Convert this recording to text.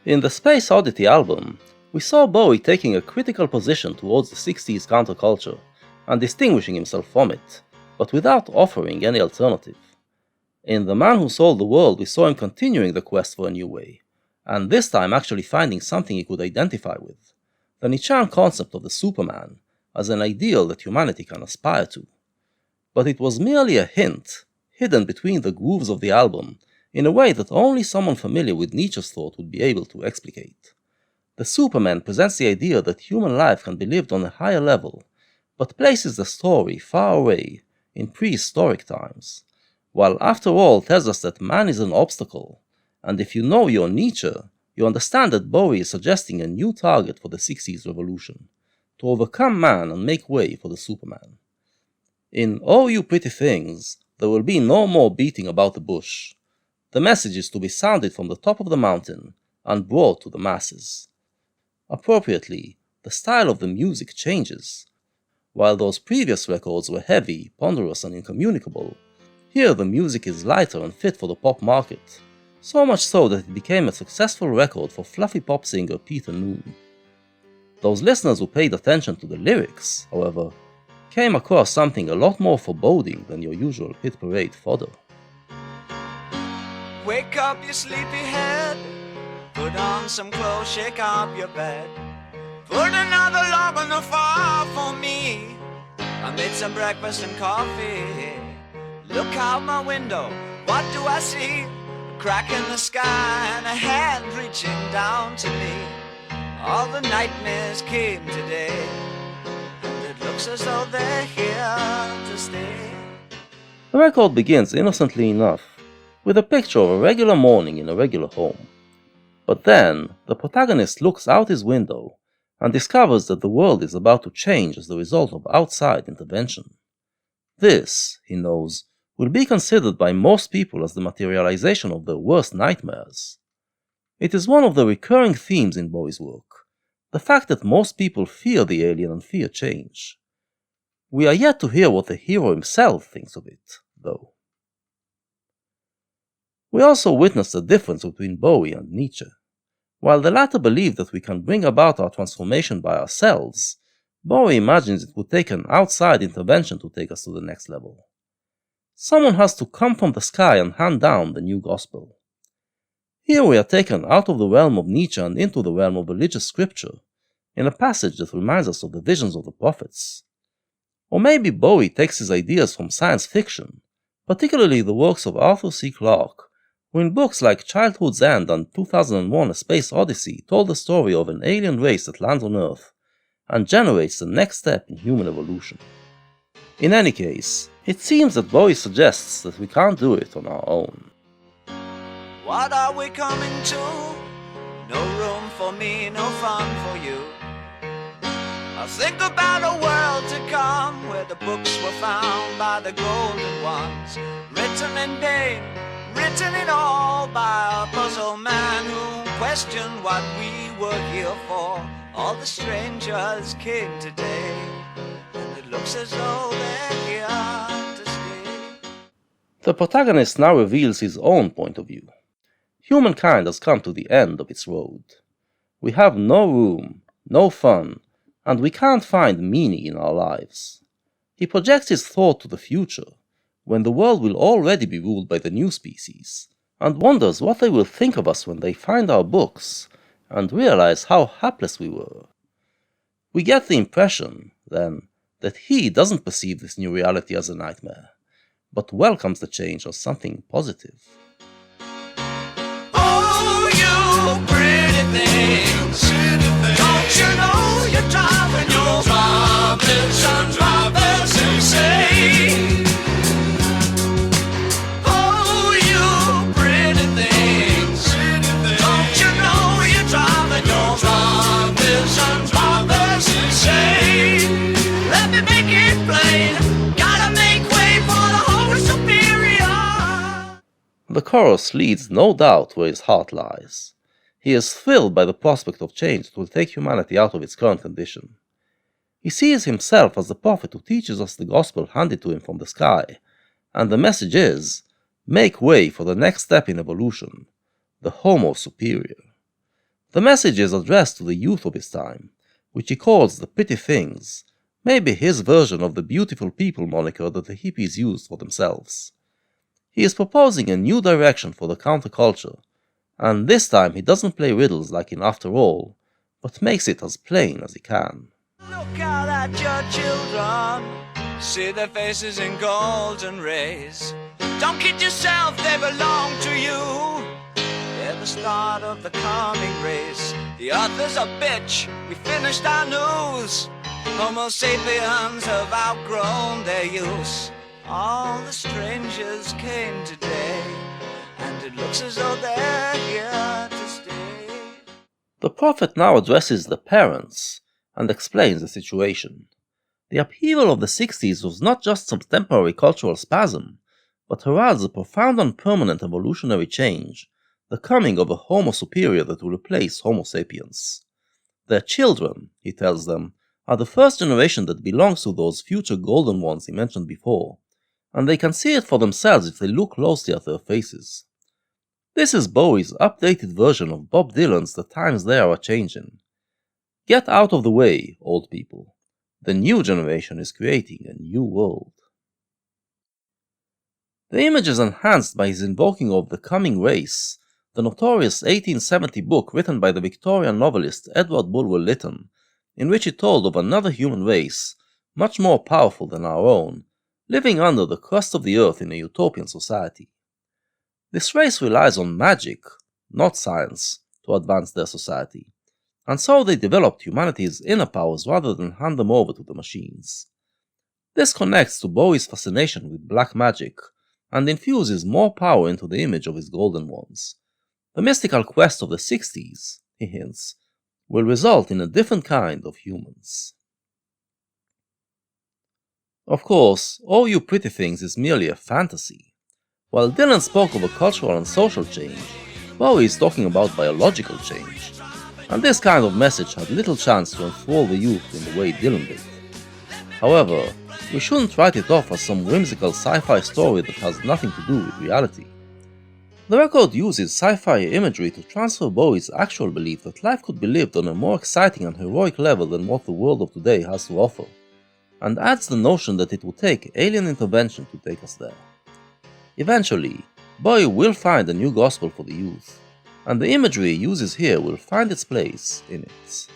In the Space Oddity album, we saw Bowie taking a critical position towards the 60s counterculture and distinguishing himself from it, but without offering any alternative. In The Man Who Sold the World, we saw him continuing the quest for a new way, and this time actually finding something he could identify with, the Nietzschean concept of the Superman as an ideal that humanity can aspire to. But it was merely a hint, hidden between the grooves of the album, in a way that only someone familiar with Nietzsche's thought would be able to explicate. The Superman presents the idea that human life can be lived on a higher level, but places the story far away, in prehistoric times, while after all tells us that man is an obstacle, and if you know your Nietzsche, you understand that Bowie is suggesting a new target for the 60s revolution, to overcome man and make way for the Superman. In Oh You Pretty Things, there will be no more beating about the bush. The message is to be sounded from the top of the mountain and brought to the masses. Appropriately, the style of the music changes. While those previous records were heavy, ponderous, and incommunicable, here the music is lighter and fit for the pop market, so much so that it became a successful record for fluffy pop singer Peter Noone. Those listeners who paid attention to the lyrics, however, came across something a lot more foreboding than your usual hit parade fodder. Wake up, you sleepy head. Put on some clothes, shake up your bed. Put another log on the fire for me. I made some breakfast and coffee. Look out my window, what do I see? A crack in the sky and a hand reaching down to me. All the nightmares came today, and it looks as though they're here to stay. The record begins innocently enough, with a picture of a regular morning in a regular home. But then, the protagonist looks out his window and discovers that the world is about to change as the result of outside intervention. This, he knows, will be considered by most people as the materialization of their worst nightmares. It is one of the recurring themes in Bowie's work, the fact that most people fear the alien and fear change. We are yet to hear what the hero himself thinks of it, though. We also witness the difference between Bowie and Nietzsche. While the latter believed that we can bring about our transformation by ourselves, Bowie imagines it would take an outside intervention to take us to the next level. Someone has to come from the sky and hand down the new gospel. Here we are taken out of the realm of Nietzsche and into the realm of religious scripture, in a passage that reminds us of the visions of the prophets. Or maybe Bowie takes his ideas from science fiction, particularly the works of Arthur C. Clarke, who in books like Childhood's End and 2001 A Space Odyssey told the story of an alien race that lands on Earth and generates the next step in human evolution. In any case, it seems that Bowie suggests that we can't do it on our own. What are we coming to? No room for me, no fun for you. I think about a world to come where the books were found by the golden ones, written in pain, written in all by a puzzle man who questioned what we were here for. All the strangers came today, and it looks as though they're here to stay. The protagonist now reveals his own point of view. Humankind has come to the end of its road. We have no room, no fun, and we can't find meaning in our lives. He projects his thought to the future, when the world will already be ruled by the new species, and wonders what they will think of us when they find our books and realize how hapless we were. We get the impression, then, that he doesn't perceive this new reality as a nightmare, but welcomes the change as something positive. Oh, you pretty things, don't you know you're driving your prophets and prophets insane? Oh, you pretty things, don't you know you're driving your prophets and prophets insane? Let me make it plain, gotta make way for the whole superior. The chorus leads no doubt where his heart lies. He is thrilled by the prospect of change that will take humanity out of its current condition. He sees himself as the prophet who teaches us the gospel handed to him from the sky, and the message is, make way for the next step in evolution, the Homo superior. The message is addressed to the youth of his time, which he calls the pretty things, maybe his version of the beautiful people moniker that the hippies used for themselves. He is proposing a new direction for the counterculture, and this time he doesn't play riddles like in After All, but makes it as plain as he can. Look out at your children, see their faces in golden rays. Don't kid yourself, they belong to you. They're the start of the coming race. The earth is a bitch, we finished our news. Homo sapiens have outgrown their use. All the strangers came today, and it looks as though they're here to stay. The prophet now addresses the parents and explains the situation. The upheaval of the 60s was not just some temporary cultural spasm, but heralds a profound and permanent evolutionary change, the coming of a Homo superior that will replace Homo sapiens. Their children, he tells them, are the first generation that belongs to those future golden ones he mentioned before, and they can see it for themselves if they look closely at their faces. This is Bowie's updated version of Bob Dylan's The Times They Are A-Changin'. Get out of the way, old people. The new generation is creating a new world. The image is enhanced by his invoking of The Coming Race, the notorious 1870 book written by the Victorian novelist Edward Bulwer Lytton, in which he told of another human race, much more powerful than our own, living under the crust of the earth in a utopian society. This race relies on magic, not science, to advance their society, and so they developed humanity's inner powers rather than hand them over to the machines. This connects to Bowie's fascination with black magic, and infuses more power into the image of his golden ones. The mystical quest of the 60s, he hints, will result in a different kind of humans. Of course, All You Pretty Things is merely a fantasy. While Dylan spoke of a cultural and social change, Bowie is talking about biological change, and this kind of message had little chance to enthrall the youth in the way Dylan did. However, we shouldn't write it off as some whimsical sci-fi story that has nothing to do with reality. The record uses sci-fi imagery to transfer Bowie's actual belief that life could be lived on a more exciting and heroic level than what the world of today has to offer, and adds the notion that it would take alien intervention to take us there. Eventually, Bowie will find a new gospel for the youth, and the imagery he uses here will find its place in it.